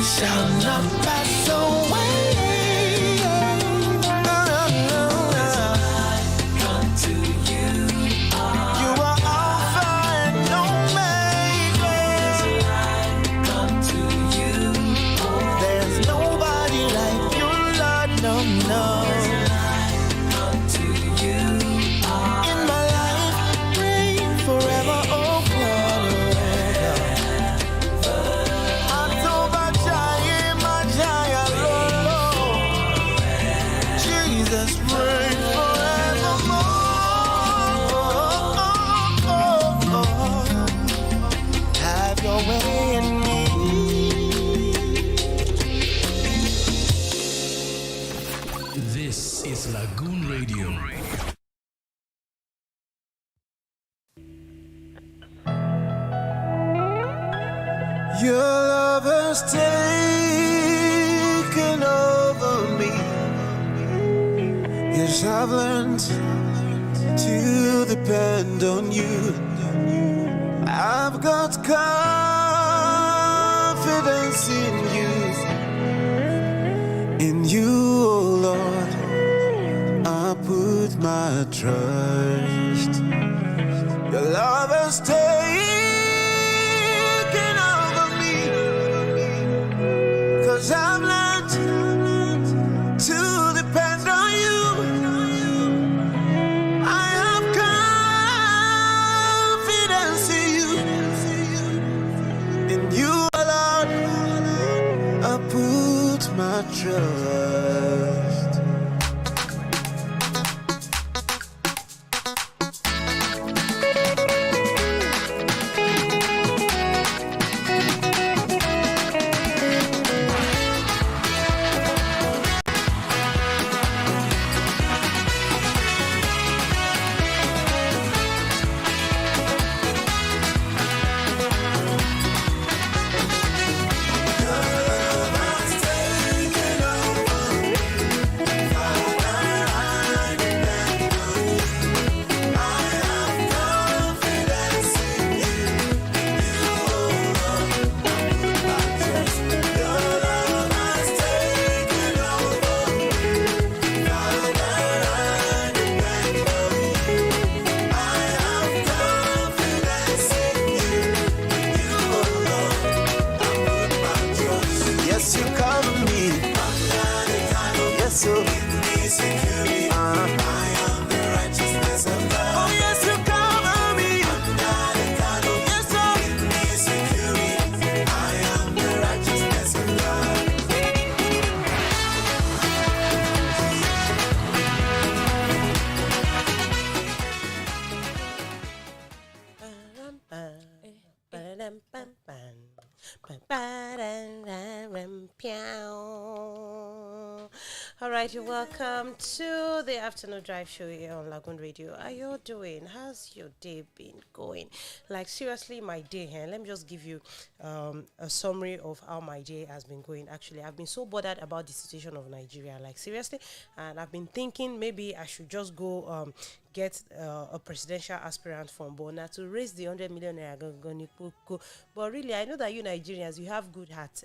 shall not pass away. This is Lagoon Radio. Your love has taken over me. Yes, I've learned to depend on you. I've got confidence in you. In you, oh Lord, I put my trust. Your love has taken over me, 'cause I've learned to depend on you. I have confidence in you. In you, oh Lord, I put my trust. All right, you're welcome to the afternoon drive show here on Lagoon Radio. How you doing? How's your day been going? Like, seriously, my day here. Let me just give you a summary of how my day has been going. Actually, I've been so bothered about the situation of Nigeria. Like, seriously, and I've been thinking maybe I should just go get a presidential aspirant from Bona to raise the 100 million naira. But really, I know that you Nigerians, you have good hearts.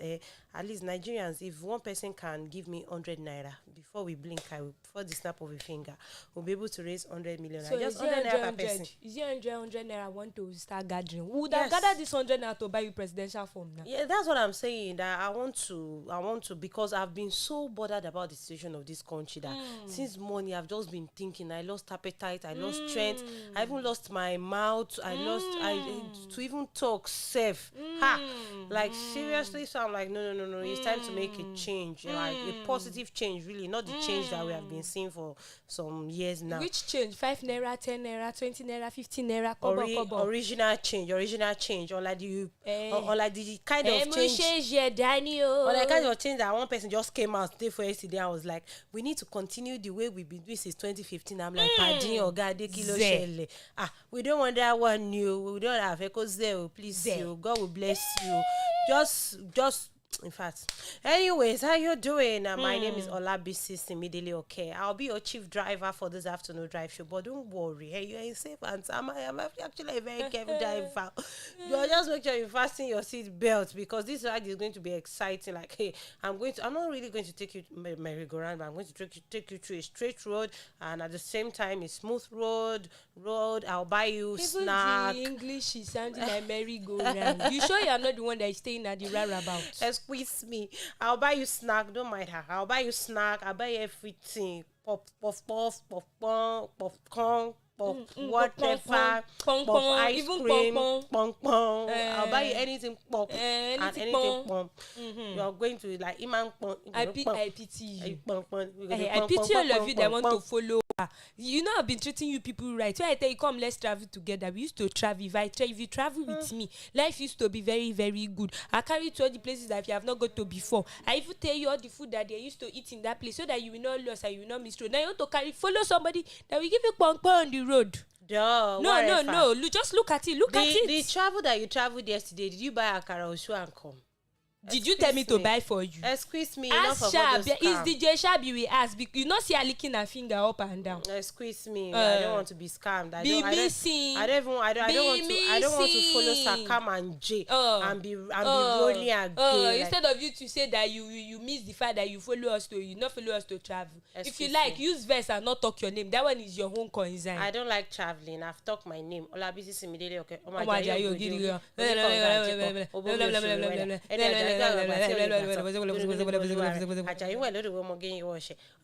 At least Nigerians, if one person can give me 100 naira before we blink, before the snap of a finger, we'll be able to raise 100 million. So just 100 naira per person. Is it 100 naira want to start gathering? We would have gathered this 100 naira to buy you presidential form now. Yeah, that's what I'm saying. That I want to, because I've been so bothered about the situation of this country that since morning I've just been thinking. I lost appetite, I lost strength, I even lost my mouth, I to even talk safe. Like, seriously, so I'm like, no, it's time to make a change, like a positive change, really, not the change that we have been seeing for some years now. Which change? 5 naira, 10 naira, 20 naira, 15 naira, kobo. Original change, or like the kind of change, or like kind of change that one person just came out today for yesterday. I was like, we need to continue the way we've been doing since 2015. I'm like, pardon or God, we don't want that one new. We don't have echoes there. Please, you. God will bless you. Just In fact, anyways, how you doing? My name is Olabisi Simidele. Okay, I'll be your chief driver for this afternoon drive show. But don't worry, hey, you're in safe hands. I'm actually a very careful driver. You just make sure you fasten your seat belt because this ride is going to be exciting. Like, hey, I'm not really going to take you to merry-go-round, but I'm going to take you through a straight road and at the same time a smooth road. I'll buy you snack. The English is sounding like merry-go-round. You sure you're not the one that is staying at the roundabout? Squeeze me. I'll buy you snack. Don't mind her. I'll buy you snack. I'll buy you everything. Popcorn, whatever, ice cream, pong. I'll buy you anything pop and anything pom. You're going to like Iman pom. I pity you. I pity all of you that want to follow. You know I've been treating you people right. So I tell you, come, let's travel together. We used to travel. If you travel with me, life used to be very, very good. I carry you to all the places that you have not gone to before. I even tell you all the food that they used to eat in that place so that you will not lose and you will not miss road. Now you want to follow somebody that will give you pong on the road. Duh, no. Just look at it. The travel that you traveled yesterday, did you buy akara oshu and come? Did you tell me to buy for you? Excuse me. Ask Shab. Is DJ Shab you will ask? Because you not see her licking her finger up and down. Excuse me. I don't want to be scammed. I don't want to follow Sakam and J and be rolling again. Instead of you to say that you miss the fact that you follow us to you not follow us to travel. If you like, use verse and not talk your name. That one is your own concern. I don't like traveling. I've talked my name. Olabisi Simidele. Okay.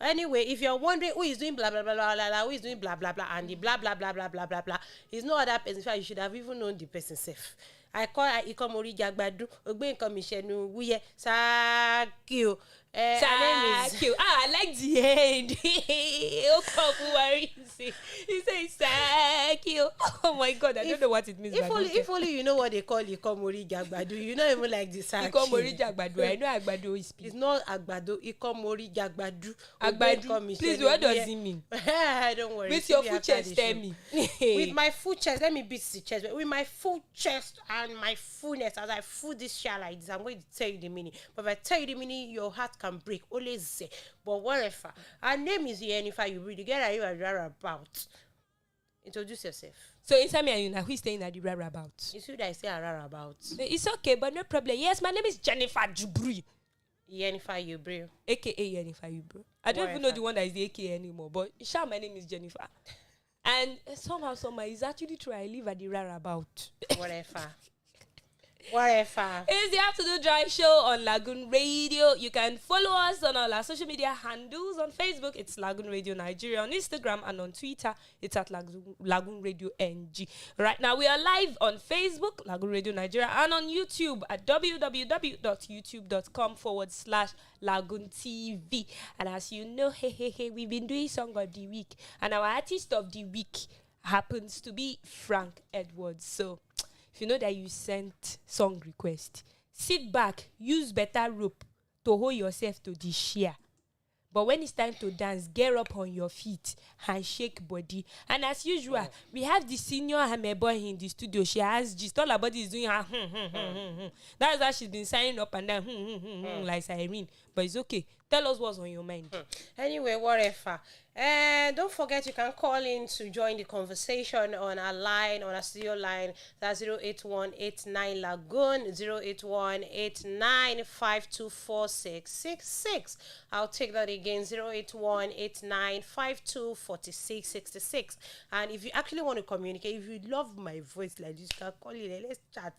Anyway, if you're wondering who is doing blah blah blah blah blah, who is doing blah blah blah and the blah blah blah blah blah blah blah, is no other person. In fact, you should have even known the person safe. I call Ikomori Jagbadu, Ogbe Commissioner Wuye Sakio. I like the end. He says Sakio. Oh my God, I don't know what it means. If only you know what they call Ikomori Jagbadu, you know even like the Sakio. Ikomori Jagbadu. I know Agbado is. It's not Agbado. Ikomori Jagbadu. Agbadu. Please, what does it mean? Don't worry. With your full chest, tell me. With my full chest, let me beat the chest. With my full chest and my fullness, as I fool this share like this, I'm going to tell you the meaning. But if I tell you the meaning, your heart can break. Always say. But whatever. Her name is Yenifa. You read. Get are you about? Introduce yourself. So inside me and you now, who is staying at the about? It's who that I say about. It's okay, but no problem. Yes, my name is Jennifer Jubri. Yenifa Yubri. AKA Jennifer Yubri. I don't even know the one that is the AKA anymore, but sure, my name is Jennifer. And somehow, it's actually true. I live at the about. Whatever. It's the Afternoon Drive Show on Lagoon Radio. You can follow us on all our social media handles. On Facebook, it's Lagoon Radio Nigeria. On Instagram and on Twitter, it's at Lagoonradio.Ng. Right now, we are live on Facebook, Lagoon Radio Nigeria, and on YouTube at www.youtube.com/LagoonTV. And as you know, we've been doing Song of the Week, and our artist of the week happens to be Frank Edwards. So, if you know that you sent song request, sit back, use better rope to hold yourself to the chair. But when it's time to dance, get up on your feet and shake body. And as usual, we have the senior Hameboy in the studio. She has just all her body is doing her That's why she's been signing up and down like Irene. But it's okay. Tell us what's on your mind. Anyway, whatever. And don't forget you can call in to join the conversation on our line, on our studio line. That's 08189 Lagoon, 08189524666. I'll take that again, 08189524666. And if you actually want to communicate, if you love my voice like this, you can call in. Let's chat.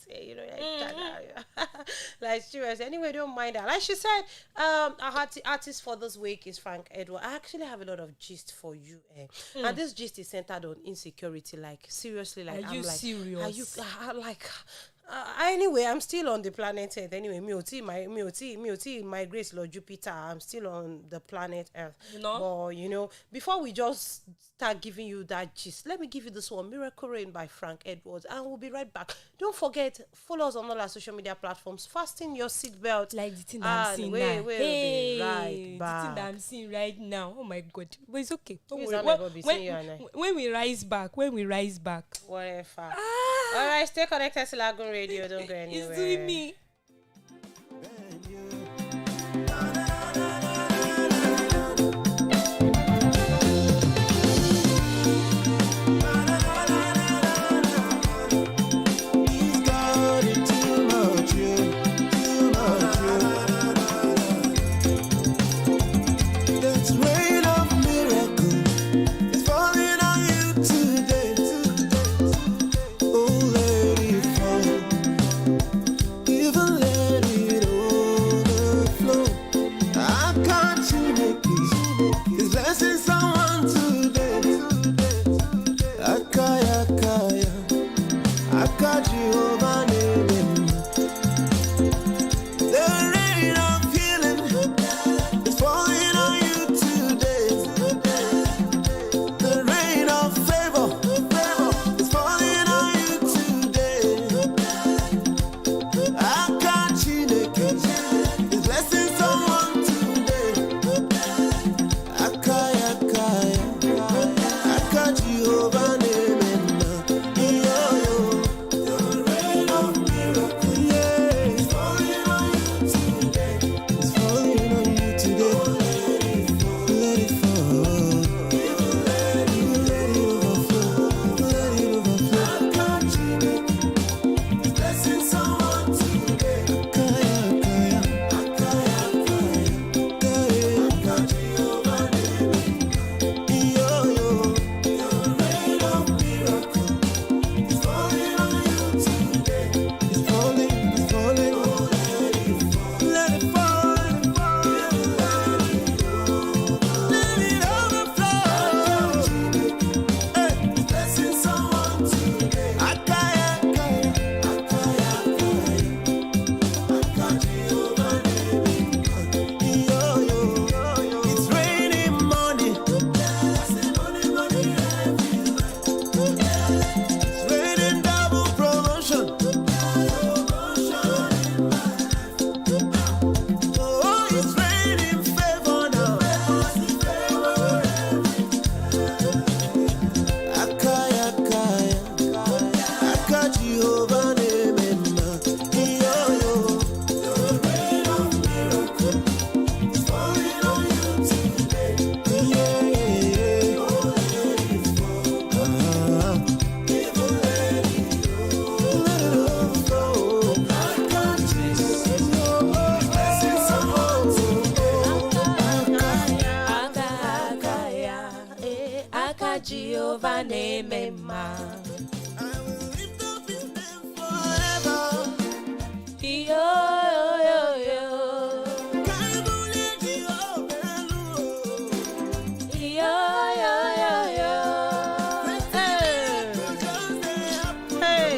Like serious. Anyway, don't mind that. Like she said, our artist for this week is Frank Edward. I actually have a lot of gist for you, and this gist is centered on insecurity. Like seriously, like are you serious? Are you anyway, I'm still on the planet Earth. Anyway, me my grace Lord Jupiter. I'm still on the planet Earth. But before we just start giving you that gist, let me give you this one, Miracle Rain by Frank Edwards, and we'll be right back. Don't forget, follow us on all our social media platforms. Fasten your seatbelt. Like the thing that I'm seeing now. We'll be right back. The thing that I'm seeing right now. Oh my God. But it's okay. Don't worry. When we rise back. Whatever. All right, stay connected to Lagoon Radio. Don't go anywhere. It's doing me. Jehovah name ma. I will lift up his name forever. Yo yo yo. Kaibule Jehovah Lu. Yo yo yo yo. Just they happen. Hey.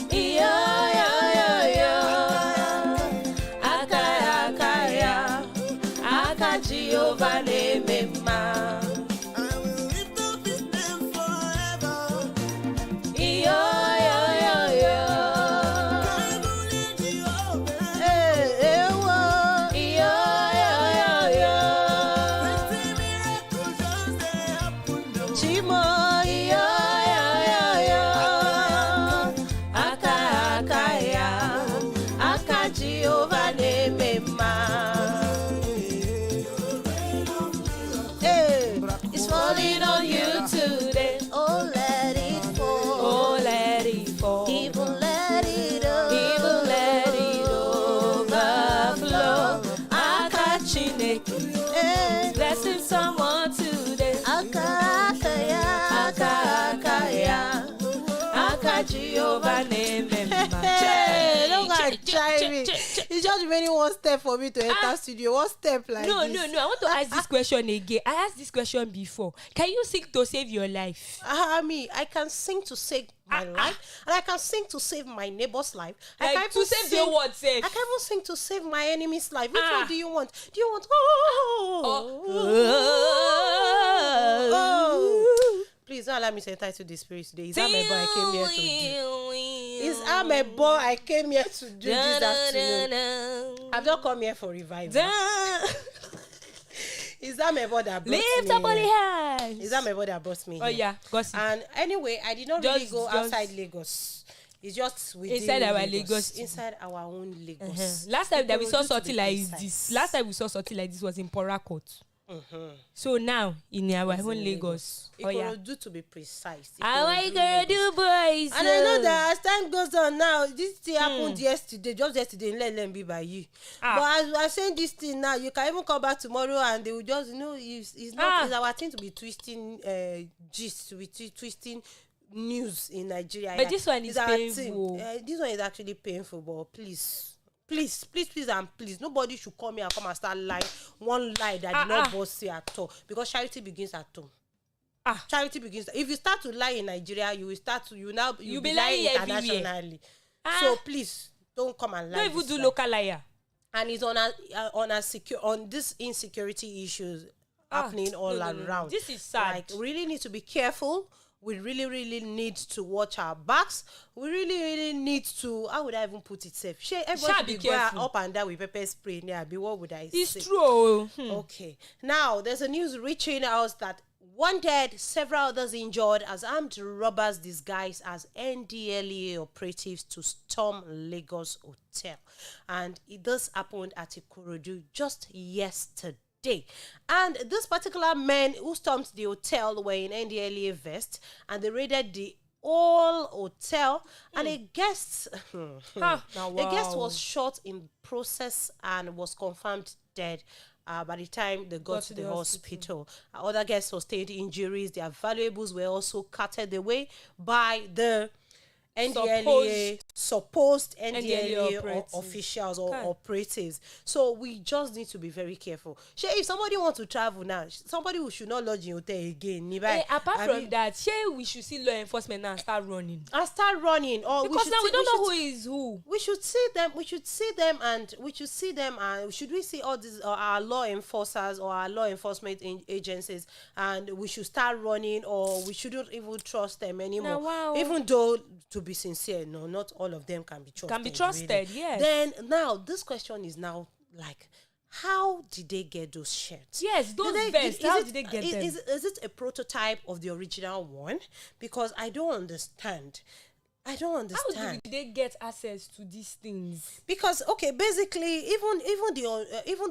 Yo yo yo yo. Akaya akaya. Aka Jehovah name ma. I will lift up his name forever. Yo yo yo yo. Kaibule Jehovah. Hey, hey, whoa. Yo yo yo yo. Plenty miracles just they happen. Chimo. Yo yo yo yo. Aka akaya. Aka Jehovah name ma. Hey. It's falling on you today. Oh, let it fall. Oh, let it fall. Even let it over. Even let it overflow. Aka Chineke. Hey. Blessing someone today. Akakaya. Akakaya. Aka Jehovah name Hey, don't go and try me. It's just remaining one step for me to enter studio. One step like No. this. I want to ask this question again. I asked this question before. Can you sing to save your life? I can sing to save my life, and I can sing to save my neighbor's life. I Like can to even save your what save? I can even sing to save my enemy's life. Which Ah. one do you want? Do you want? Oh. Please don't allow me to enter into the spirit today. Is Amebo I came here to do? Is Amebo I came here to do this afternoon? I've not come here for revival. Is Amebo that brought Lift me up all here? your hands. Is Amebo that brought me Oh here? yeah, gossip. And anyway, I did not really Just- go just- outside Lagos. It's just within Inside our Lagos. Inside our own Lagos. Last time that we saw Ikorodu to something be like precise. this. Last time we saw something like this was in Port Harcourt. So now in our It's own in Lagos. Oh yeah. Ikorodu to be precise. How are you Ikorodu, gonna Lagos. do, boys? And I know that as time goes on now, this thing happened yesterday, just yesterday, let them be by you. But as I saying this thing now, you can even come back tomorrow and they will just, it's not it's our thing to be twisting gist, to be twisting news in Nigeria. But this one is It's our painful. thing. This one is actually painful, but please, and please, nobody should come here and come and start lying one lie that did not boss you at all, because charity begins at home. Charity begins. If you start to lie in Nigeria, you will be lying everywhere. internationally. So please don't come and lie. Don't even this do lie. local liar. And it's on this insecurity issues happening all around. This is sad. Like, we really need to be careful. We really, really need to watch our backs. We really, really need to. How would I even put it safe? Everybody be be going careful. up and down with pepper spray. Yeah, what would I say? It's true. Okay. Now, there's a news reaching us that one dead, several others injured as armed robbers disguised as NDLEA operatives to storm Lagos Hotel. And this happened at Ikorodu just yesterday. And this particular men who stormed the hotel were in NDLEA vest, and they raided the whole hotel, and a guest was shot in process and was confirmed dead by the time they got to the hospital. Other guests sustained injuries. Their valuables were also carted away by the supposed NDLEA officials or operatives. So we just need to be very careful. If somebody wants to travel now, somebody who should not lodge in hotel again. Apart from that, we should see law enforcement now and start running. Or Because now we don't know who is who. We should see them. And should we see all these our law enforcers or our law enforcement agencies, and we should start running, or we shouldn't even trust them anymore. Wow. Even though, to be sincere, no, not all of them can be trusted. Really. Yes. Then now this question is now like, how did they get those shirts? Yes, those vests. How did they get them? Is it a prototype of the original one? Because I don't understand. How did they get access to these things? Because basically, even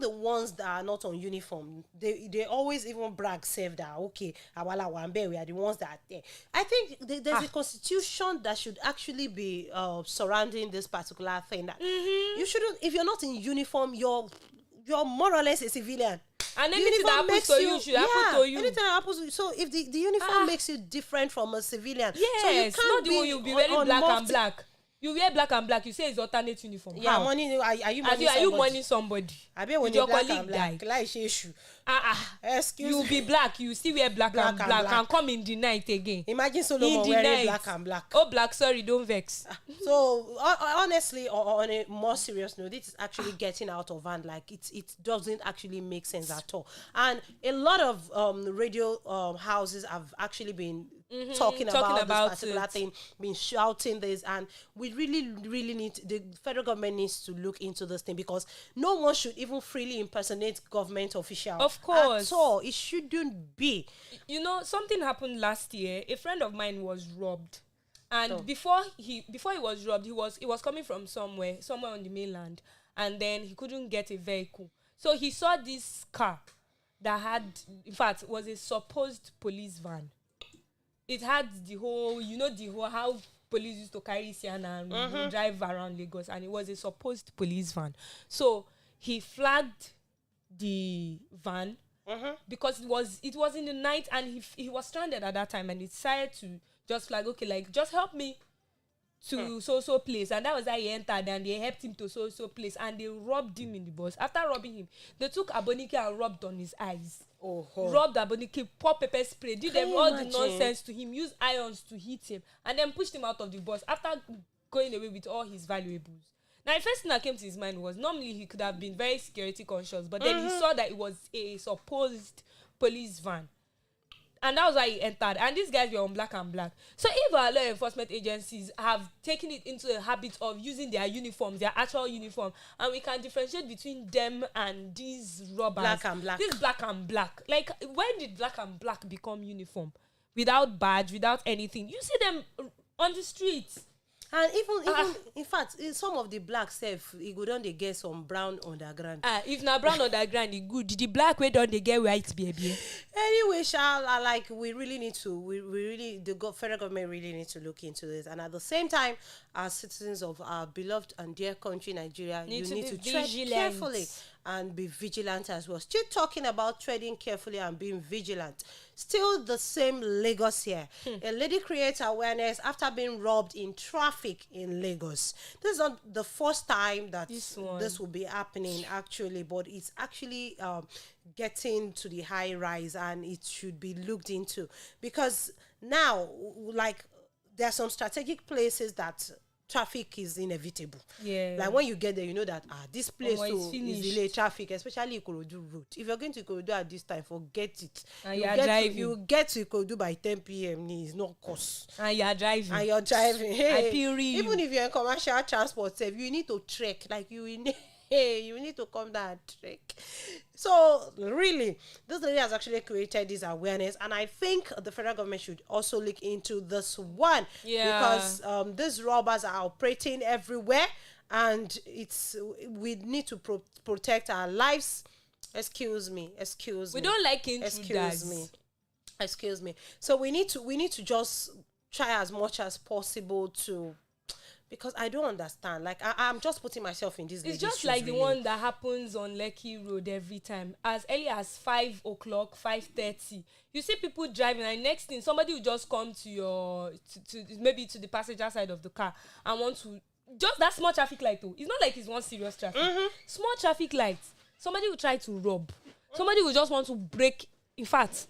the ones that are not on uniform, they always even brag, say that Awala Wambe, we are the ones that are there. I think there's a constitution that should actually be surrounding this particular thing. That you shouldn't, if you're not in uniform, you're more or less a civilian. And the anything that uniform happens makes to you should happen to you. Anything that happens to you. So if the uniform makes you different from a civilian, Yes, so you can't not the one you'll be wearing black and black. You wear black and black. You say it's alternate uniform. Yeah, How? money. Are you money? Are you money somebody? I bet when Did your black colleague and black, die? like issue. You Excuse be me. black. You still wear black and black and come in the night again. Imagine In Solomon the wearing night. black and black. Oh, black. Sorry, don't vex. So honestly, or on a more serious note, this is actually getting out of hand. Like it doesn't actually make sense at all. And a lot of radio houses have actually been talking about this particular thing, been shouting this, and we really need the federal government needs to look into this thing, because no one should even freely impersonate government officials. Of course. At all. It shouldn't be. You know, something happened last year. A friend of mine was robbed. And before he was robbed, he was coming from somewhere on the mainland, and then he couldn't get a vehicle. So he saw this car that had, in fact, was a supposed police van. It had the whole how police used to carry Sienna and drive around Lagos, and it was a supposed police van. So he flagged the van because it was in the night, and he was stranded at that time, and he decided to just flag, okay, like, just help me to so place. And that was how he entered, and they helped him to so place, and they robbed him in the bus. After robbing him, they took abonike and rubbed on his eyes. Robbed abonike, pour pepper spray, did them all the nonsense to him, used irons to hit him, and then pushed him out of the bus after going away with all his valuables. Now, the first thing that came to his mind was, normally he could have been very security conscious, but then he saw that it was a supposed police van. And that was why he entered. And these guys were on black and black. So if our law enforcement agencies have taken it into a habit of using their uniforms, their actual uniform, and we can differentiate between them and these robbers. Black and black. This black and black. Like, when did black and black become uniform? Without badge, without anything. You see them on the streets. And even in fact, in some of the black self, it go down they get some brown underground. If na brown underground, it good. The black way down they get white, baby. Anyway, like, we really need to, the federal government really need to look into this. And at the same time, as citizens of our beloved and dear country, Nigeria, you need to tread carefully and be vigilant as well. Still talking about treading carefully and being vigilant. Still the same Lagos here. A lady creates awareness after being robbed in traffic in Lagos. This is not the first time that this will be happening, actually, but it's actually getting to the high rise, and it should be looked into, because now, like, there are some strategic places that traffic is inevitable. Yeah. Like, when you get there, you know that this place is delay traffic, especially Ikorodu road. If you're going to Ikorodu at this time, forget it. And you get to Ikorodu by 10 p.m. It's not cost. And you're driving. Hey, I feel real. Even if you're in commercial transport, you need to trek. Like, you need to come down and trek. So really, this lady has actually created this awareness, and I think the federal government should also look into this one, because these robbers are operating everywhere, and we need to protect our lives. Excuse me. We don't like intruders. Excuse me. So we need to just try as much as possible to. Because I don't understand. Like, I'm just putting myself in this. It's just like the one that happens on Lekki Road every time. As early as 5 o'clock, 5:30. You see people driving, and next thing, somebody will just come to maybe to the passenger side of the car and want to, just that small traffic light though. It's not like it's one serious traffic. Small traffic light. Somebody will try to rob. Somebody will just want to break. In fact,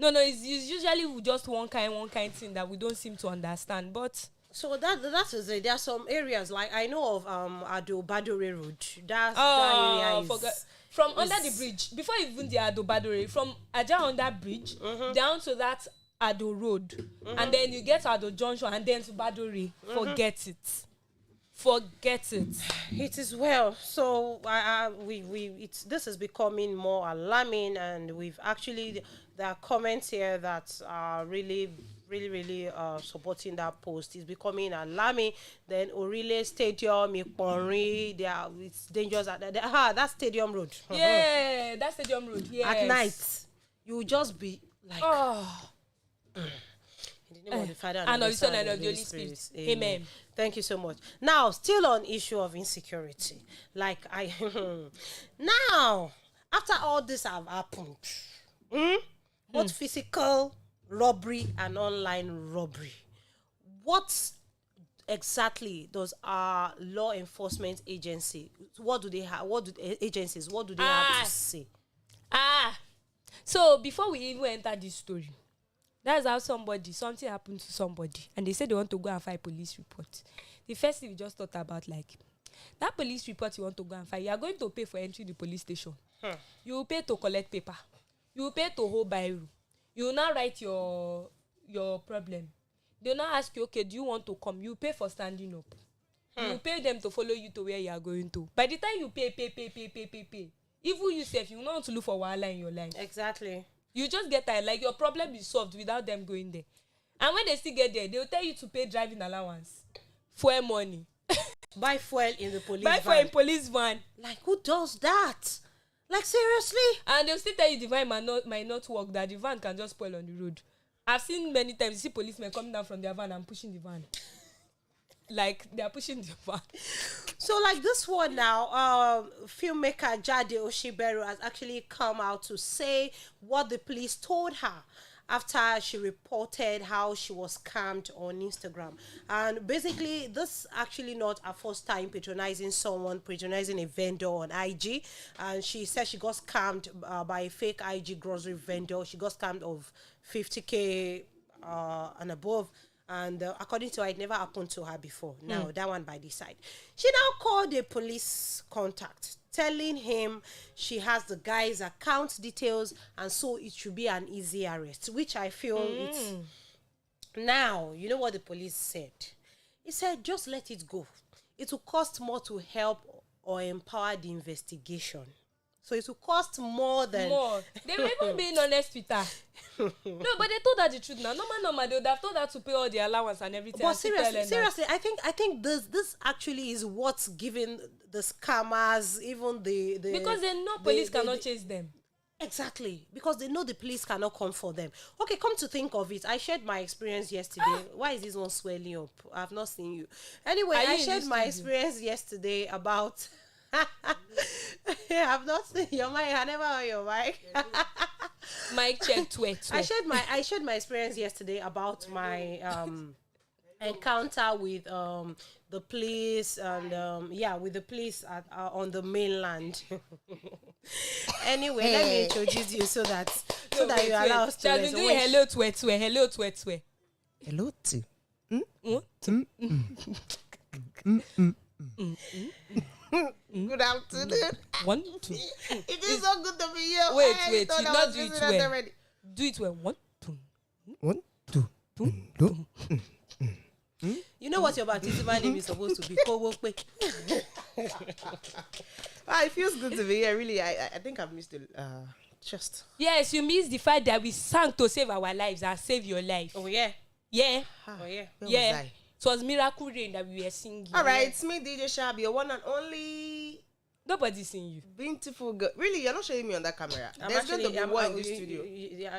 no, it's usually just one kind thing that we don't seem to understand. But so that is it. There are some areas, like I know of Ado Badore Road. That area is from under the bridge, before even the Ado Badore, from Aja under bridge down to that Ado Road, and then you get to Ado Junction and then to Badore. Forget it. It is well. So this is becoming more alarming, and we've actually, there are comments here that are really supporting that post. Is becoming alarming. Then Orile Stadium, Iponri, it's dangerous at that Stadium Road. Yeah, that Stadium Road. Yes. At night, you will just be like, in the name of the Father and of the Son and of the Holy Spirit. Amen. Thank you so much. Now, still on issue of insecurity, like now, After all this have happened, both physical robbery and online robbery, what exactly does our law enforcement agency, what do they have, what do they have to say? So before we even enter this story, that's how something happened to somebody and they said they want to go and file a police report. The first thing we just thought about, like, that police report you want to go and file, you are going to pay for entering the police station. You will pay to collect paper. You will pay to hold biro. You will now write your problem. They will now ask you, okay, do you want to come? You pay for standing up. You pay them to follow you to where you are going to. By the time you pay. Even yourself, you will not want to look for wahala in your life. Exactly. You just get tired. Like, your problem is solved without them going there. And when they still get there, they will tell you to pay driving allowance, fuel money. Buy fuel in the police Buy van. fuel in police van. Like, who does that? Like, seriously? And they'll still tell you the van might not work, that the van can just spoil on the road. I've seen many times, you see policemen coming down from their van and pushing the van. Like, they are pushing the van. So, like this one now, filmmaker Jade Oshiberu has actually come out to say what the police told her after she reported how she was scammed on Instagram. And basically, this actually not her first time patronizing a vendor on IG. And she said she got scammed by a fake IG grocery vendor. She got scammed of 50K and above. And according to her, it never happened to her before. Now, that one by this side. She now called a police contact, telling him she has the guy's account details, and so it should be an easy arrest, which I feel it's... Now, you know what the police said? He said, just let it go. It will cost more to help or empower the investigation. So it will cost more than... More. They were even being honest with her. No, but they told her the truth now. Normal, they would have told her to pay all the allowance and everything. But seriously, I think this actually is what's giving the scammers, even the because they know police cannot chase them. Exactly, because they know the police cannot come for them. Okay, come to think of it, I shared my experience yesterday. Why is this one swelling up? I've not seen you. Anyway, I shared my experience yesterday about... I've not seen your mic. I never heard your mic. Mic check, tweet. I shared my experience yesterday about my encounter with the police and with the police on the mainland. Anyway, let me introduce you so that you allow us to rest. Hello, tweet. Hello, tweet. Hello, to. Good afternoon. 1, 2. It is so good to be here. Wait. You not do it well. Do it well. 1, 2. 1, 2. You know what your baptismal name is supposed to be? Kowope. It feels good to be here. Really, I think I've missed it. Just. Yes, you missed the fact that we sang to save our lives and save your life. Oh yeah. Yeah. Oh yeah. Where Yeah. was I? It was Miracle Rain that we were singing. All right, it's me, DJ Shab, your one and only Nobody's seeing you. beautiful girl. Really, you're not showing me on that camera. I'm There's going to be one in this studio.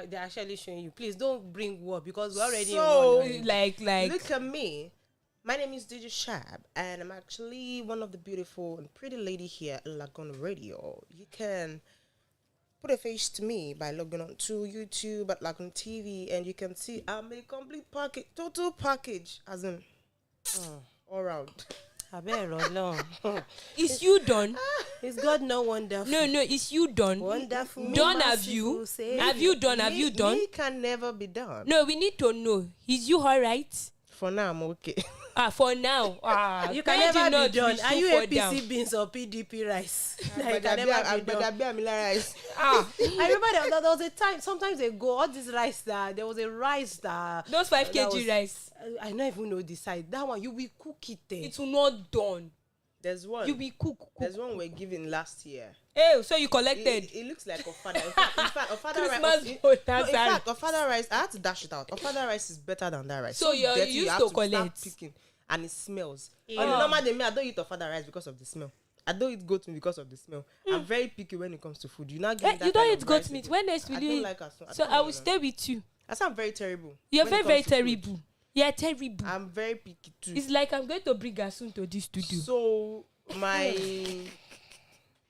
They're actually showing you. Please don't bring war because we're already So, in one. Like. Look at me. My name is DJ Shab, and I'm actually one of the beautiful and pretty lady here in Lagoon Radio. You can put a face to me by logging on to YouTube at LagoonTV, and you can see I'm a complete package, total package, as in all round. I better run long. Is you done? Is God no wonderful? No, is you done? Wonderful. Done, have you? Have you done? Have you done? Me can never be done. No, we need to know. Is you all right? For now, I'm okay. For now. You can never be done. Are you APC beans or PDP rice? You can never be done. I remember there was a time, sometimes ago, all this rice there was a rice that... Those 5 kg rice. I don't even know the side. That one, you will cook it there. It will not done. There's one. You will cook. There's one we're giving last year. Hey, so you collected. It looks like Ofada. In fact, Ofada Christmas rice. bonus. In fact, Ofada rice. I had to dash it out. Ofada rice is better than that rice. So you dirty, used have to start collect. picking, and it smells. Yeah. On the normal day, I don't eat Ofada rice because of the smell. I don't eat goat meat because of the smell. I'm very picky when it comes to food. You not get that. You don't kind eat of goat rice meat. again. When next will I you don't eat? like her. So I will stay with you. I sound very terrible. You're when it very comes to food. terrible. You're terrible. I'm very picky too. It's like I'm going to bring Asun to this studio. So my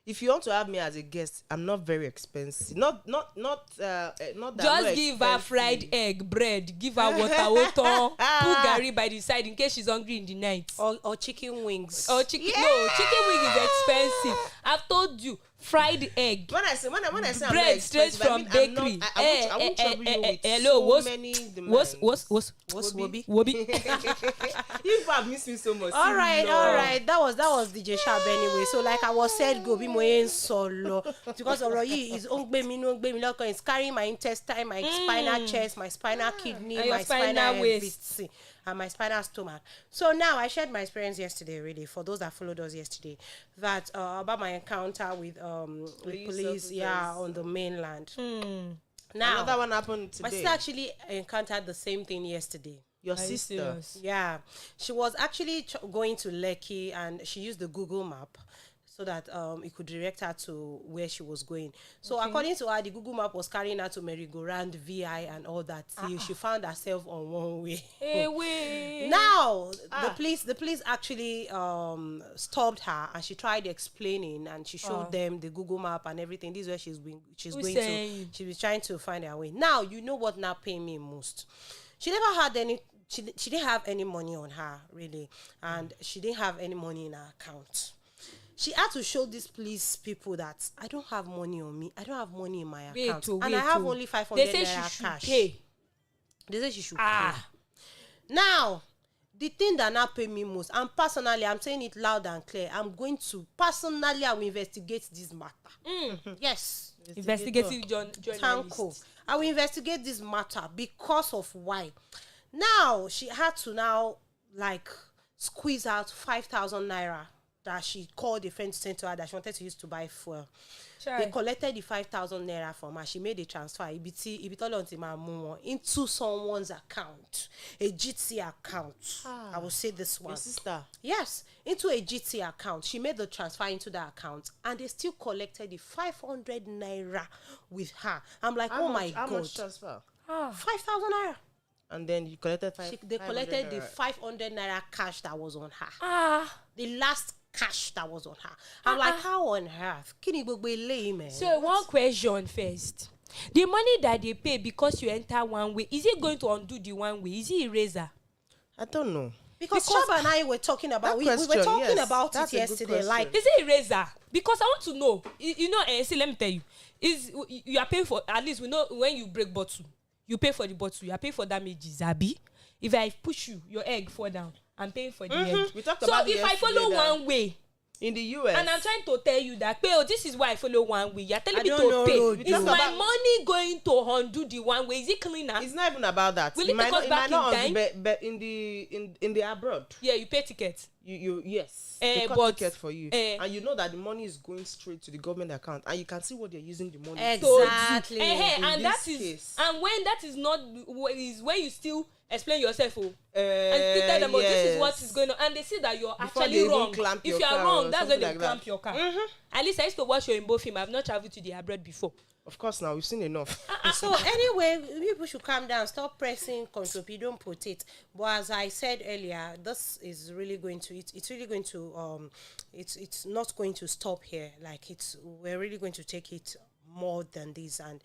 if you want to have me as a guest, I'm not very expensive. Not that. Just give her fried egg, bread, give her water, put Gary by the side in case she's hungry in the night. Or chicken wings. Or chicken. Yeah. No, chicken wing is expensive. I've told you, fried egg. When I say bread I'm straight from bakery. I won't trouble you with hello, so many demands. What's Wobi? You have missed me so much. All right. That was DJ Sharp anyway. So like I was said, go be my solo because already is it's carrying my intestine, my spinal chest, my spinal kidney, and Ah. my spinal waist. everything, and my spinal stomach. So now I shared my experience yesterday, really, for those that followed us yesterday, that about my encounter with police, on the mainland. Now Another one happened today. my sister actually encountered the same thing yesterday. Your Are you sister. serious? Yeah, she was actually going to Lekki, and she used the Google map so that it could direct her to where she was going. So according to her, the Google map was carrying her to merry-go-round, VI, and all that. Till she found herself on one way. Hey, wait. Now the police actually stopped her, and she tried explaining, and she showed them the Google map and everything. This is where she's going saying? to. She was trying to find her way. Now you know what now paid me most. She never had any. She didn't have any money on her really, and she didn't have any money in her account. She had to show these police people that I don't have money on me. I don't have money in my account, and I have only 500 They say naira she should cash. pay. They say she should pay. Now, the thing that now pay me most, and personally, I'm saying it loud and clear, I will investigate this matter. Yes. Investigative journalist. Tanko. I will investigate this matter because of why. Now, she had to squeeze out 5,000 naira that she called a friend to send to her that she wanted to use to buy fuel. Try. They collected the 5,000 naira from her. She made a transfer into someone's account, a GT account. I will say this one. Your sister. Yes, into a GT account. She made the transfer into the account, and they still collected the 500 naira with her. I'm like, How my much God. transfer? 5,000 naira. And then you collected They collected the 500 naira cash that was on her. The last cash that was on her. I'm like, how on earth? Man. So one question first. The money that they pay because you enter one way, is it going to undo the one way? Is it eraser? I don't know. Because Shaba and I were talking about we were talking about that's it a good yesterday. question. Like, Is it eraser? Because I want to know. See, let me tell you. Is you are paying for, at least we know when you break bottle, you pay for the bottle, you are paying for damages, Abi. If I push you, your egg fall down, I'm paying for the egg. We talked So about if I follow one way, in the US, and I'm trying to tell you that, this is why I follow one way. You're telling I me don't to know pay. road, Is though. my money going to undo the one way? Is it cleaner? it's not even about that. Will it take us back in time? But in the abroad, Yeah, you pay tickets. you yes, they cut but ticket for you, and you know that the money is going straight to the government account, and you can see what they're using the money for. exactly. And that this is case. and when that is not is when you still explain yourself and still tell them, this is what is going on, and they see that you're Before actually they even wrong. clamp If your you are car wrong, or that's when something they like clamp that. your car. At least I used to watch your Imbo film. I've not traveled to the abroad before. Of course, now we've seen enough. So anyway, people should calm down, stop pressing control, don't put it. But as I said earlier, this is really going to it's really going to it's not going to stop here. Like we're really going to take it more than this. And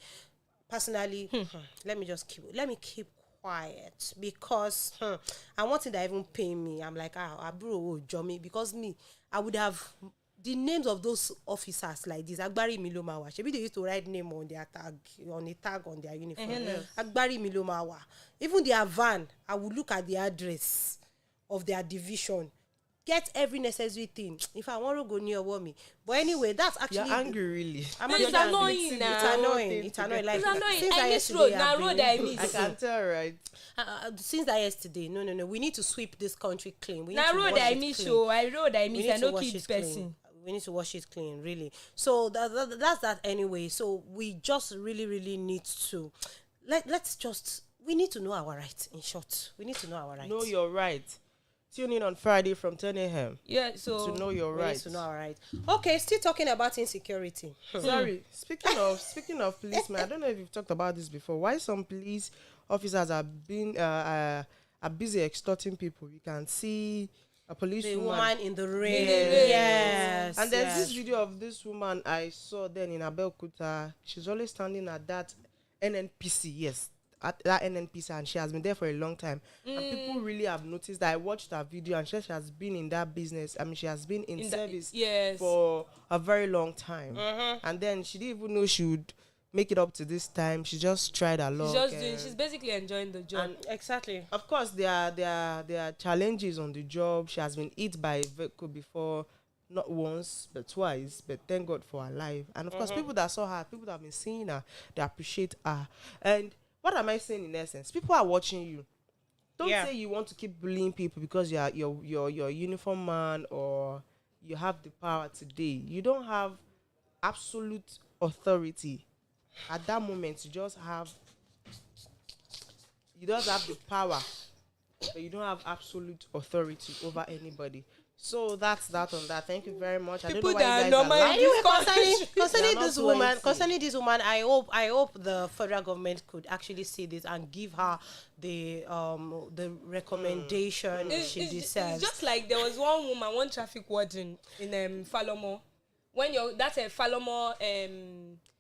personally, let me keep quiet because I want it to even pay me. I'm like, bro, Jomi, because I would have the names of those officers like this. Agbari Milomawa. Maybe they used to write name on their tag, on a tag on their uniform. Agbari Milomawa. Even their van, I would look at the address of their division. Get every necessary thing. If I want to go near me. But anyway, that's actually You're angry, really. It's annoying now. It's annoying. It's annoying. Like, It's annoying. since I that miss yesterday road. Now I've road been- I miss. I can tell, right? Since that yesterday, no. We need to sweep this country clean. We need Now to road wash I it miss. clean. So I road I We miss. need I to no wash kids it clean. person. We need to wash it clean, really. So that's that anyway. So we just really need to we need to know our rights. In short, we need to know our rights. Know your right. Tune in on Friday from 10 a.m. Yeah. So to know your We need rights. to know our rights. Okay, still talking about insecurity. Sorry, speaking of policemen, I don't know if you've talked about this before. Why some police officers are busy extorting people? You can see a police The woman. woman in the rain. In the rain. Yes. And there's this video of this woman I saw then in Abeokuta. She's always standing at that NNPC, yes, at that NNPC, and she has been there for a long time. And people really have noticed that. I watched her video, and she has been in that business. I mean, she has been in service for a very long time. And then she didn't even know she would make it up to this time. She just tried a lot. She's basically enjoying the job. And exactly. of course, there are challenges on the job. She has been hit by a vehicle before, not once but twice. But thank God for her life. And of course, people that saw her, people that have been seeing her, they appreciate her. And what am I saying in essence? People are watching you. Don't say you want to keep bullying people because you're a uniform man or you have the power today. You don't have absolute authority. At that moment, you don't have the power, but you don't have absolute authority over anybody. So that's that on that. Thank you very much. I don't know why you guys are laughing. Anyway, concerning this woman, I hope the federal government could actually see this and give her the recommendation she deserves. It's just like there was one traffic warden in Falomo. When that's a Falomo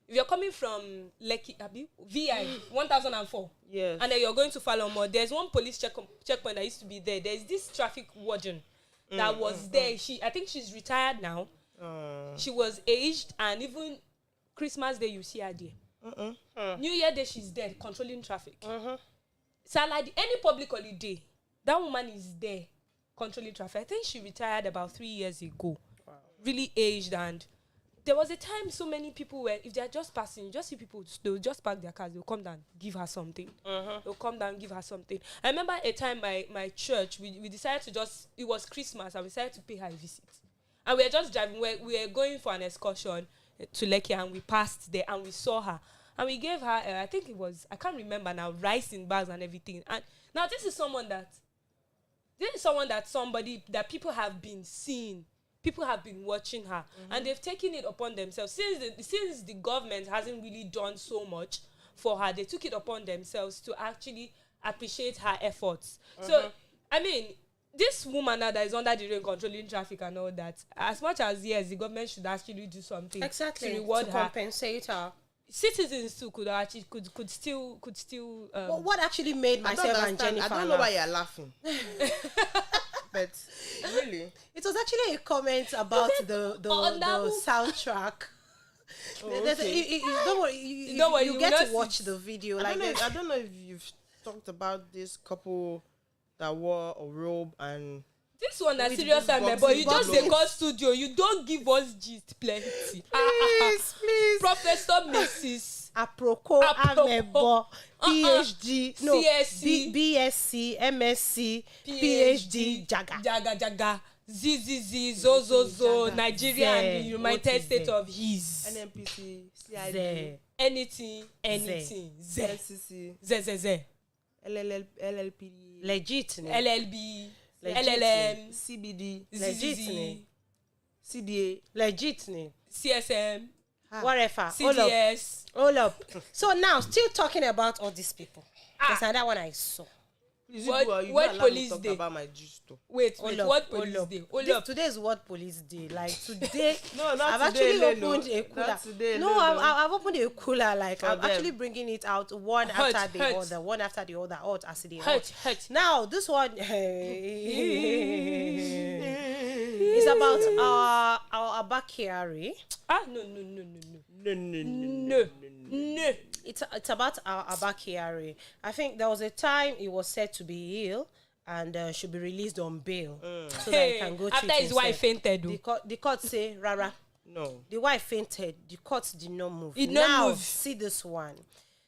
if you're coming from Lekki, VI 1004, yes, and then you're going to Falomo, there's one police checkpoint that used to be there. There's this traffic warden that was there. I think she's retired now. She was aged, and even Christmas Day you see her there. New Year Day she's there controlling traffic. Salad, any public holiday, that woman is there controlling traffic. I think she retired about 3 years ago. Wow. Really aged, and there was a time so many people were, if they're just passing, you just see people, they'll just park their cars, they'll come down, give her something. They'll come down, give her something. I remember a time my church, we decided to it was Christmas, and we decided to pay her a visit. And we were just driving, we were going for an excursion to Lekki, and we passed there, and we saw her. And we gave her, I think it was, I can't remember now, rice in bags and everything. And now this is someone that people have been seeing. People have been watching her, and they've taken it upon themselves. Since the government hasn't really done so much for her, they took it upon themselves to actually appreciate her efforts. So, I mean, this woman now that is under the rain controlling traffic and all that, as much as, yes, the government should actually do something to reward her, compensate her. Citizens too could still. But what actually made myself and Jennifer? I don't know why you're laughing. But really, it was actually a comment about the soundtrack. Don't worry, you get to watch the video. I don't know if you've talked about this couple that wore a robe and. This one is serious, but you just dey call studio. You don't give us gist plenty. Please. Professor Mrs. Aproko Amebo, PhD, CSC, BSc, MSc, PhD, Jaga. ZZZ, Zozozo, Nigeria and the United States of His. NNPC, CID. Anything. ZCC. Z. LLP. Legit. LLB. LLM. CBD. Legit. CDA. Legit. CSM. Whatever. CDS. All up. So now, still talking about all these people. There's another one I saw. What police day? About my gist. Wait, what police day? Today is what police day. Like today, no, not I've today, actually opened a cooler. Not today, no, I've opened a cooler. Like for I'm them. actually bringing it out one after the other, one after the other, hot as the hot. Now this one is about our Abakari. No. It's about our Abakari. I think there was a time he was said to be ill and should be released on bail so that he can go after treat his wife fainted. The court say rara. No. The wife fainted. The court did not move. It now not move. See this one.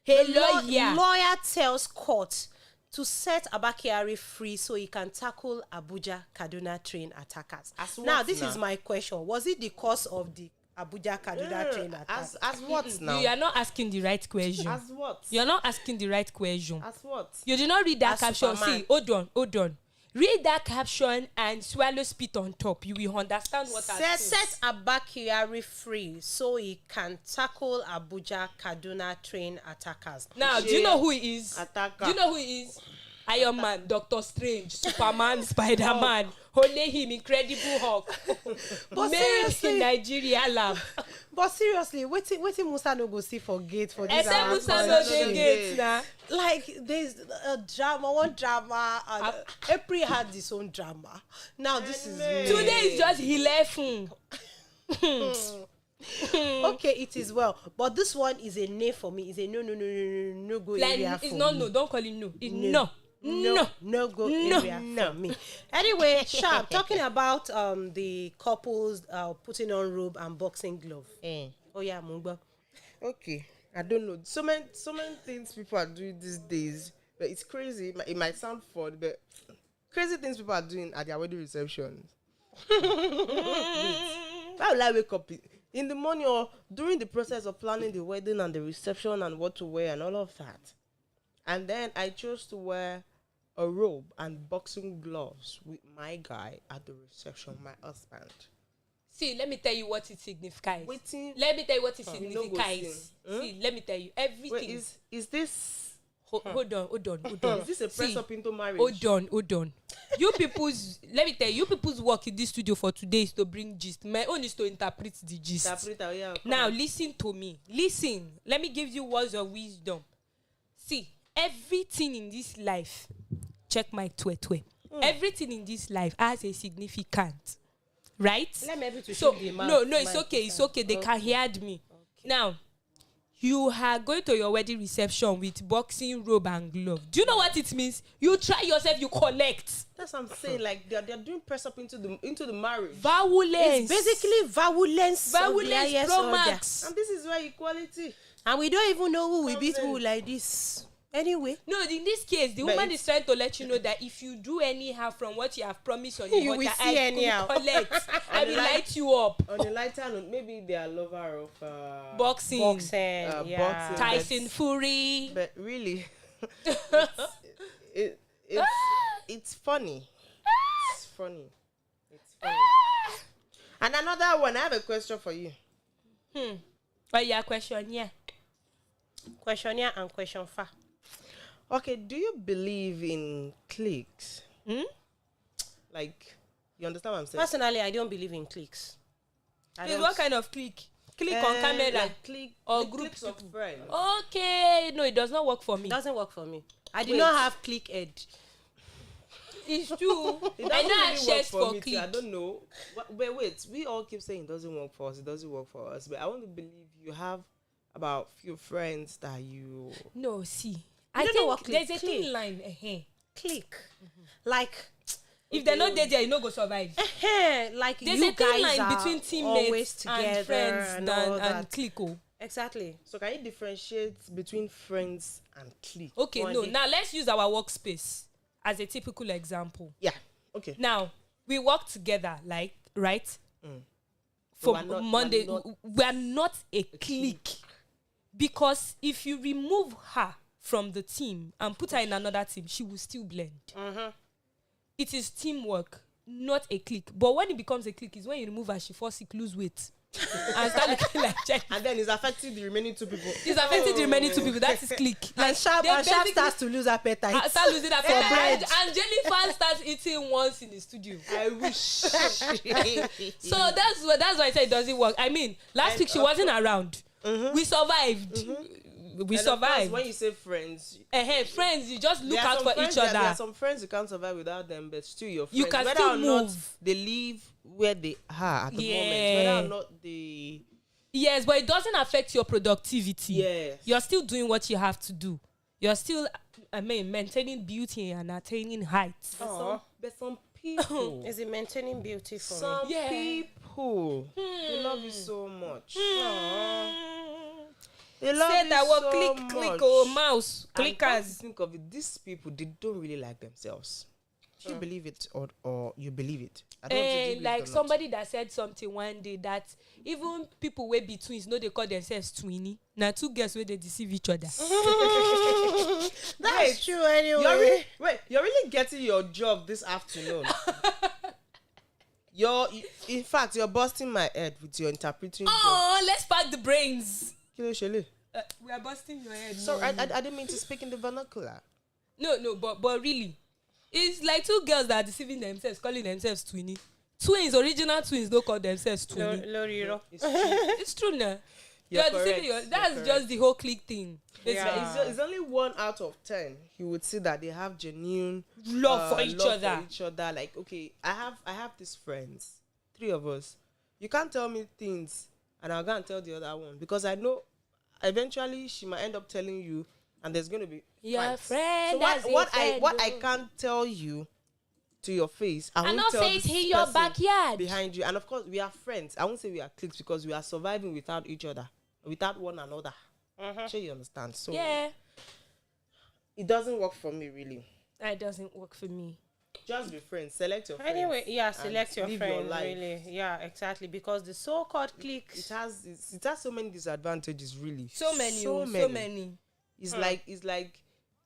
Hey, lawyer tells court to set Abakari free so he can tackle Abuja Kaduna train attackers. Now this is my question: was it the cause of the Abuja Kaduna train attack? As what now? You are not asking the right question. As what? You are not asking the right question. As what? You did not read that As caption. Superman. See, hold on. Read that caption and swallow spit on top. You will understand what I said. Set Abakari free so he can tackle Abuja Kaduna train attackers. Now, do you know who he is? Attacker. Do you know who he is? Iron Man, Doctor Strange, Superman, Spider-Man, Only him, Incredible Hulk. But Made seriously, in Nigeria lab. but seriously, waiting Musa no go see for gate for this. Except our Musa no country. dey gate na. Like there's a drama, one drama, and April had his own drama. Now this is Today is just 11. okay. It is well, but this one is a nay for me. It's a no go Like, area it's for not me. no. Don't call it no. It's No. no. No go No. area for me. Anyway, Sharp, talking about the couples putting on robe and boxing glove. Oh yeah, Mungba. Okay, I don't know. So many things people are doing these days, but it's crazy. It might sound fun, but crazy things people are doing at their wedding receptions. Why would I wake up in the morning or during the process of planning the wedding and the reception and what to wear and all of that? And then I chose to wear a robe and boxing gloves with my guy at the reception, my husband. See, let me tell you what it signifies. Waiting. Let me tell you what it You no go signifies. See, let me tell you everything. Wait, is this Hold on. is this a press See, up into marriage? Hold on. You people's, let me tell you, you people's work in this studio for today is to bring gist. My own is to interpret the gist. Now, listen to me. Listen. Let me give you words of wisdom. See, everything in this life, check my twe. Everything in this life has a significance. Right? Let me able to So, show the amount. no, it's okay. They can hear me. Now, you are going to your wedding reception with boxing robe and glove. Do you know what it means? You try yourself, you collect. That's what I'm saying. Like they're doing press up into the marriage, Violence. It's basically violence. Violence Pro Max. and this is where equality. And we don't even know who will beat who like this. Anyway, No, in this case, the woman is trying to let you know that if you do anyhow from what you have promised on You your will water, see I anyhow. will collect. I will light you up. On the lighter note, maybe they are lover of Boxing. boxing, boxing. Tyson Fury. But really, it's funny. It's funny. It's funny. And another one, I have a question for you. But your question, yeah. questionnaire and question fa. Okay, do you believe in cliques? Like, you understand what I'm saying? Personally, I don't believe in cliques. It's what kind of click? Click on camera like clique or like group cliques of friends. Okay, no, it does not work for me. It doesn't work for me. I did Wait. not have click ed. It's true. It I doesn't know I really shares work for me too. click. I don't know. But wait, we all keep saying it doesn't work for us. It doesn't work for us. But I want to believe you have about few friends that you. No, see, I I don't know what think there's a click. thin line. Click. Like, If they're not there, you no go survive. like There's you a thin guys line are between always teammates together and friends and all and that. click. Oh. Exactly. So can you differentiate between friends and clique? Okay, One no. day. Now let's use our workspace as a typical example. Yeah. Okay. Now we work together, like right? But For we're not- Monday, we're not we are not a clique because if you remove her from the team and put her in another team, she will still blend. It is teamwork, not a clique. But when it becomes a clique, is when you remove her, she falls sick, lose weight, and start looking like Jack. And then it's affecting the remaining two people. It's affecting the remaining two people. That is clique. And Sharp they Sharp basically- starts to lose appetite. Start losing that For bread. and Jennifer starts eating once in the studio. I wish. So that's why I said it doesn't work. I mean, last week she wasn't around. We survived. We And of course, survived. when you say friends, Friends, you just look there are out some for friends each that- There are other. some friends you can't survive without them, but still your friends. You can whether still or not move. they live where they are at the moment, Yeah. whether or not they. Yes, but it doesn't affect your productivity. Yes. You're still doing what you have to do. You're still, maintaining beauty and attaining heights. But some people, Is it maintaining beauty for me? some Yeah. people, they love you so much. They love Say you that word, so click, much. oh, mouse, And come to clickers. think of it, these people, they don't really like themselves. Do you believe it or you believe it? I don't know if you believe it Like or not. somebody that said something one day that even people wey be twins no dey call themselves twinny. Na two girls wey dey deceive each other. That's true anyway. You're really getting your job this afternoon. In fact, you're busting my head with your interpreting job. Oh, let's pack the brains. Kilo Shele. We are busting your head. So I didn't mean to speak in the vernacular. No, but really, It's like two girls that are deceiving themselves, calling themselves twinny. Twins, original twins, don't call themselves twinny. Loriro. It's true now. You're deceiving that's just the whole clique thing. It's only 1 out of 10. You would see that they have genuine Love for each other. Like, okay, I have these friends, 3 of us. You can't tell me things, and I'll go and tell the other one because I know eventually she might end up telling you, and there's going to be Your fights. friend. So what I can't tell you to your face, I won't not tell say it this in your person backyard behind you. And of course, we are friends. I won't say we are cliques because we are surviving without each other, without one another. Sure, you understand? So yeah, it doesn't work for me really. it doesn't work for me. Just be friends. Select your friends. Anyway, yeah, select your live friends, life. really. Yeah, exactly. Because the so-called cliques. It has so many disadvantages, really. So many. It's like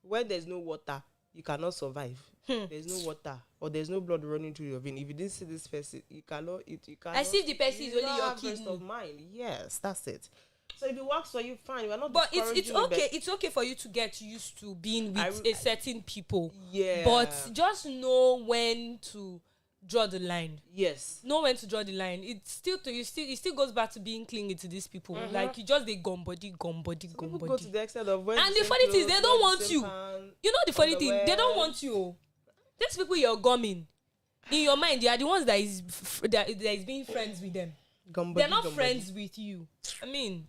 when there's no water, you cannot survive. There's no water or there's no blood running through your vein. If you didn't see this person, you cannot eat. You cannot. As if the person is only don't your have rest kidney. of mind. Yes, that's it. So if it works for you, fine. We're not. But it's discouraging okay. it, It's okay for you to get used to being with a certain people. Yeah. But just know when to draw the line. Yes. Know when to draw the line. It still goes back to being clingy to these people. Like you just they gum body. People go to the extent of when. And the funny thing is they don't want you. You know the funny thing, they don't want you. These people you're gumming, in your mind, they are the ones that is being friends with them. They're not friends with you. I mean,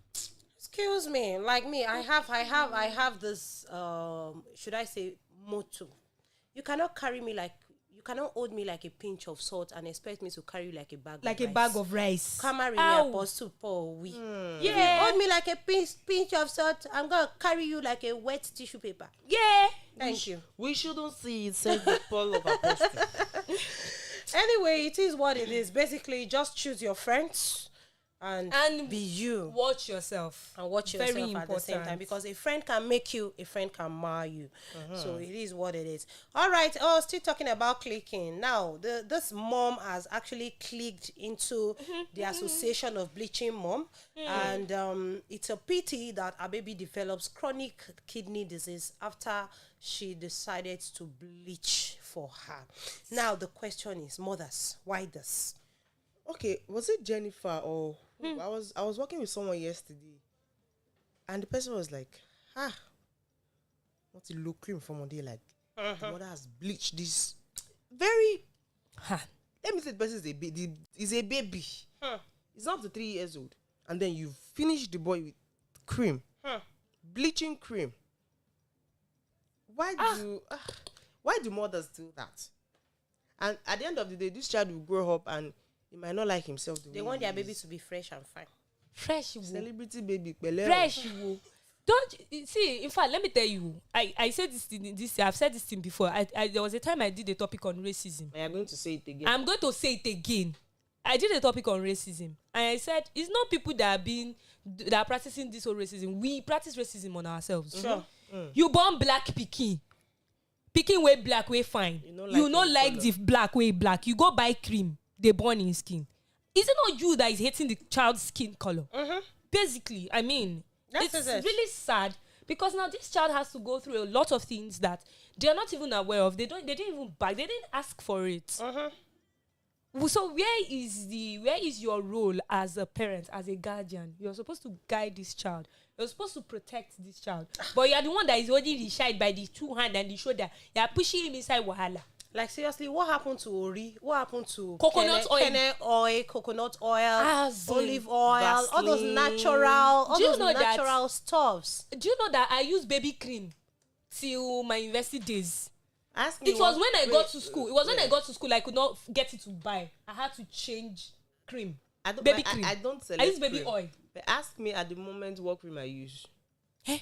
Excuse me, like me, I have this should I say motto. You cannot hold me like a pinch of salt and expect me to carry you like a bag of rice. Come marry me, Apostle Paul. We. Yeah. If you hold me like a pinch of salt, I'm gonna carry you like a wet tissue paper. Yeah. Thank you. We shouldn't see it said the Paul of Apostle. Anyway, it is what it is. Basically, just choose your friends and be you. Watch yourself. And watch Very yourself at the same important. time, because a friend can make you, a friend can mar you. So it is what it is. All right. Oh, still talking about clicking. Now, this mom has actually clicked into the Association of Bleaching Mom, and it's a pity that our baby develops chronic kidney disease after she decided to bleach for her. Now, the question is, mothers, why this? Okay, was it Jennifer or who? I was working with someone yesterday, and the person was like, what a low cream from one day, like the mother has bleached this very let me say the person is a baby. It's not up to 3 years old, and then you finish the boy with cream, bleaching cream. Why do mothers do that? And at the end of the day, this child will grow up and he might not like himself. They want their baby to be fresh and fine. Fresh. Celebrity baby. Fresh. Don't see. In fact, let me tell you. I said this thing. I've said this thing before. There was a time I did a topic on racism. I am going to say it again. I'm going to say it again. I did a topic on racism, and I said it's not people that are practicing this whole racism. We practice racism on ourselves. Sure. You born black pikin way black way fine. You not like the black way black. You go buy cream. They born in skin. Is it not you that is hating the child's skin color? Basically, I mean, it's really sad because now this child has to go through a lot of things that they are not even aware of. They didn't even buy. They didn't ask for it. So where is your role as a parent, as a guardian? You're supposed to guide this child. You're supposed to protect this child. But you're the one that is holding the child by the 2 hands and the shoulder. You're pushing him inside wahala. Like, seriously, what happened to Ori? What happened to coconut oil, olive oil, all those natural stuffs? Do you know that I use baby cream till my university days? It was when I got to school. It was when I got to school I could not get it to buy. I had to change cream. Baby cream. I don't select I use baby cream. oil. But ask me at the moment what cream I use.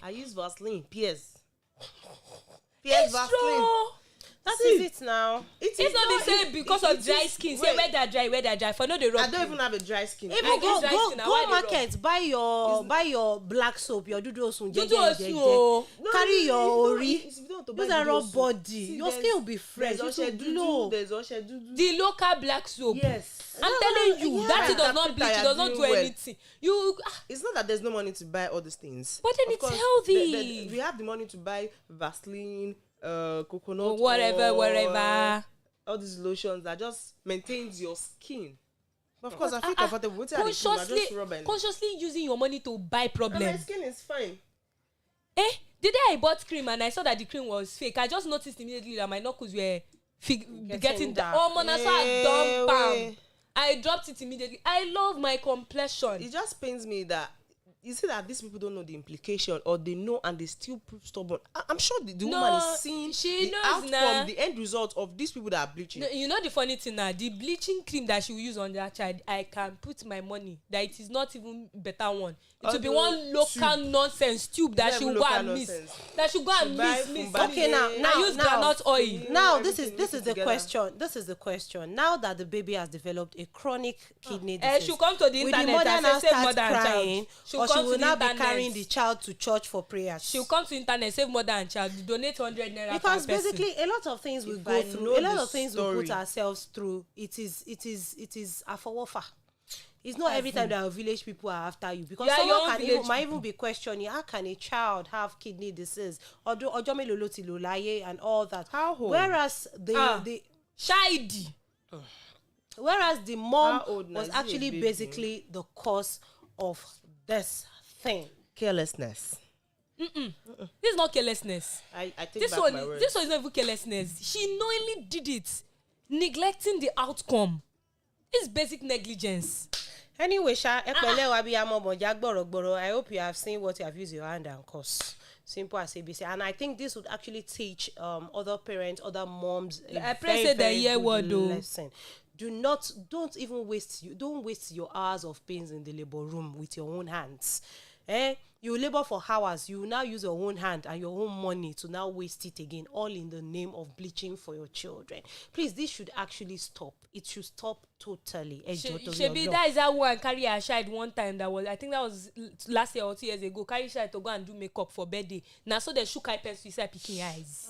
I use Vaseline. PS Vaseline. True. That is it now. It's not the same because of dry skin. Say where that dry. For no the rub. I don't even have a dry skin. Even go market, buy your black soap, your dudu osun, carry your Ori. Use a raw body. Your skin will be fresh. It will glow. The local black soap. Yes. I'm telling you, that it does not bleach. It does not do anything. It's not that there's no money to buy all these things. But then of it's course, healthy. we have the money to buy Vaseline, coconut or whatever, oil, whatever. all these lotions that just maintains your skin. But of course, I feel comfortable with it. Consciously using your money to buy My problems. skin is fine. The day I bought cream and I saw that the cream was fake, I just noticed immediately that my knuckles were getting dark. Oh man, I saw a dumb palm. I dropped it immediately. I love my complexion. It just pains me that you see that these people don't know the implication, or they know and they still prove stubborn. I'm sure the woman is seeing the outcome, the end result of these people that are bleaching. No, you know the funny thing now, the bleaching cream that she will use on that child, I can put my money that it is not even better one. It will be one local nonsense tube that she will go and miss. That she will go and miss. Okay, now use groundnut oil. Now this is the question. This is the question. Now that the baby has developed a chronic kidney disease, she'll come to the will the internet mother and now say save start mother and crying, child. or she will now be carrying the child to church for prayers? She'll come to internet, save mother and child, donate 100 naira because per person. basically a lot of things we go through, a lot of things we put ourselves through. It is a forwarfer. It's not every time that our village people are after you, because someone might even be questioning, how can a child have kidney disease or and all that. How old? Whereas the Shady. whereas the mom was actually basically the cause of this thing. Carelessness. This is not carelessness. I take back my words. This one is not even carelessness. She knowingly did it, neglecting the outcome. It's basic negligence. Anyway, I hope you have seen what you have used your hand and cause. Simple as ABC. And I think this would actually teach other parents, other moms a very good lesson. Don't waste your hours of pains in the labor room with your own hands. You labor for hours, you now use your own hand and your own money to now waste it again, all in the name of bleaching for your children. Please, this should actually stop. It should stop totally. Shebi, that is how one carry a child one time. I think that was last year or 2 years ago. Carry child to go and do makeup for birthday. Now so they shook eye pencil inside picking eyes.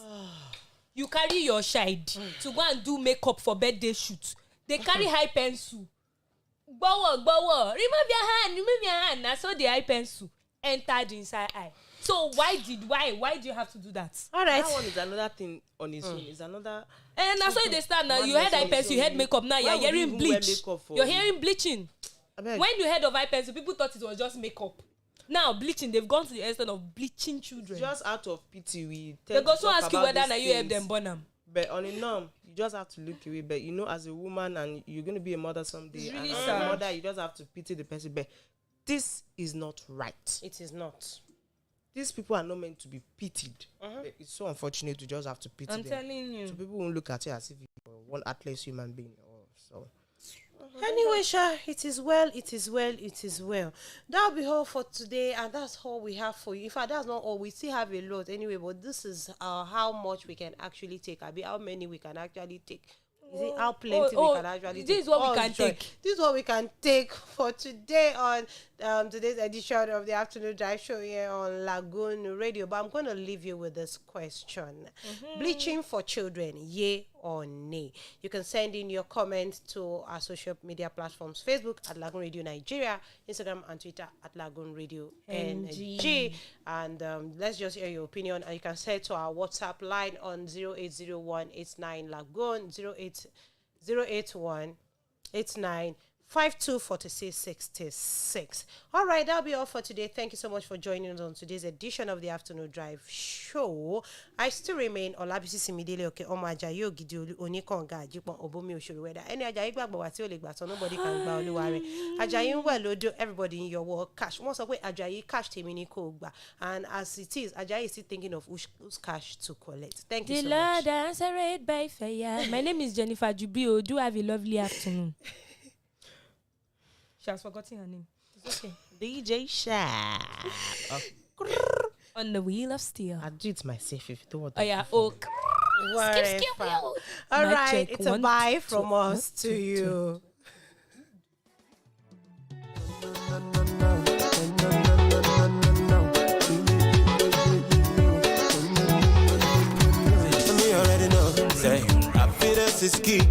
You carry your child to go and do makeup for birthday shoot. They carry high pencil. Remove your hand. Now so the eye pencil entered inside eye. So why do you have to do that? All right. That one is another thing on its own. It's another. And that's why they start now. You had eye pencil, you had makeup. Now you're hearing bleach. You're hearing bleaching. When you heard of eye pencil, people thought it was just makeup. Now bleaching, they've gone to the extent of bleaching children. Just out of pity, they go to ask you whether now you help them born them. But on a norm, you just have to look away. But you know, as a woman, and you're going to be a mother someday, really and as a mother, you just have to pity the person. But this is not right. It is not. These people are not meant to be pitied. It's so unfortunate to just have to pity them. I'm telling you. So people won't look at you as if you're one athlete human being. Anyway, Sha, it is well. That'll be all for today, and that's all we have for you. In fact, that's not all. We still have a lot anyway, but this is how much we can actually take. How many we can actually take. Is it how plenty we can actually take? This is what we can take. This is what we can take for today on today's edition of the Afternoon Drive Show here on Lagoon Radio. But I'm going to leave you with this question. Bleaching for children, yay or nay? You can send in your comments to our social media platforms, Facebook at Lagoon Radio Nigeria, Instagram and Twitter at Lagoon Radio.Ng. And let's just hear your opinion. And you can send to our WhatsApp line on 080189 Lagoon 08189 524666. All right, that'll be all for today. Thank you so much for joining us on today's edition of the Afternoon Drive Show. I still remain Olabisi Simidele Oke Omo Ajayi Ogidi Onikonga Ajipon Obomi Oshoroweda. Any Ajayi gbagbo wa ti o le gba so nobody can gba Oluware. Ajayi nwe lodo, everybody in your world cash. Wọ́n sọ pé Ajayi cash tèmi ni kò gbà. And as it is, Ajayi is still thinking of whose cash to collect. Thank you so much. The Lord answered by fire. My name is Jennifer Jubio. Do have a lovely afternoon. She has forgotten her name. It's okay. DJ Shab. On the wheel of steel. I'll do it myself if you don't want to. Oh yeah. Oh. Skip. All right. It's a bye from us to you. Me already know. Say, happiness is key.